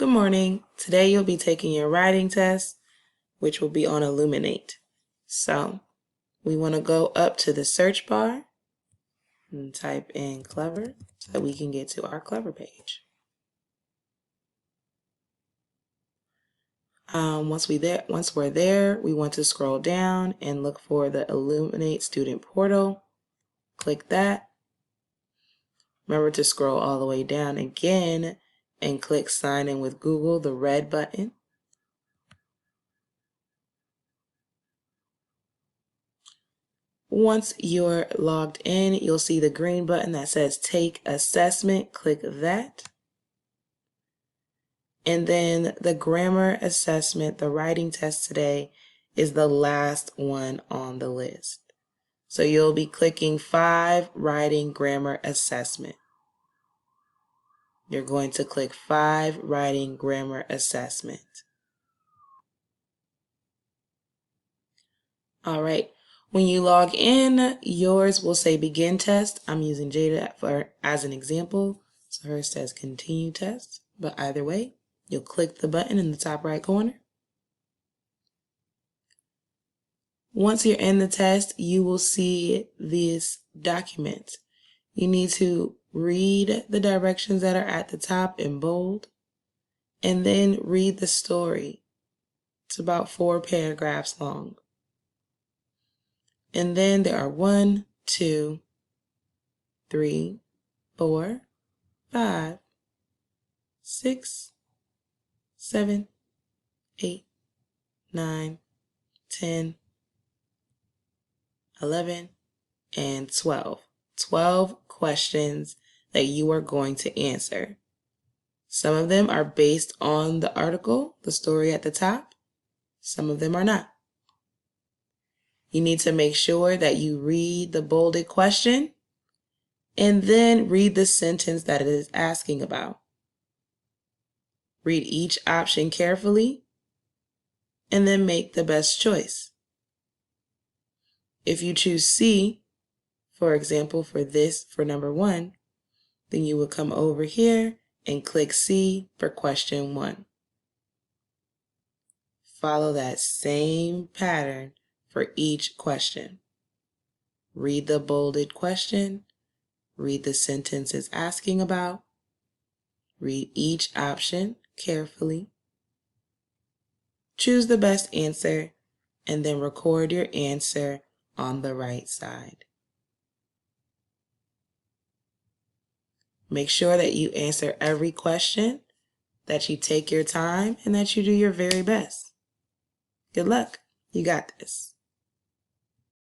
Good morning. Today you'll be taking your writing test, which will be on Elluminate. So we want to go up to the search bar and type in Clever so that we can get to our Clever page. Once we're there, we want to scroll down and look for the Elluminate Student Portal. Click that. Remember to scroll all the way down again and click Sign in with Google, the red button. Once you're logged in, you'll see the green button that says Take Assessment. Click that. And then the grammar assessment, the writing test today, is the last one on the list. So you'll be clicking 5 Writing Grammar Assessment. You're going to click 5 Writing Grammar Assessment. All right. When you log in, yours will say Begin Test. I'm using Jada as an example. So hers says Continue Test. But either way, you'll click the button in the top right corner. Once you're in the test, you will see this document. You need to read the directions that are at the top in bold, and then read the story. It's about 4 paragraphs long. And then there are 1, 2, 3, 4, 5, 6, 7, 8, 9, 10, 11, and 12. 12 questions that you are going to answer. Some of them are based on the article, the story at the top. Some of them are not. You need to make sure that you read the bolded question and then read the sentence that it is asking about. Read each option carefully and then make the best choice. If you choose C, for example, for number 1, then you will come over here and click C for question 1. Follow that same pattern for each question. Read the bolded question, read the sentence it's asking about, read each option carefully, choose the best answer, and then record your answer on the right side. Make sure that you answer every question, that you take your time, and that you do your very best. Good luck. You got this.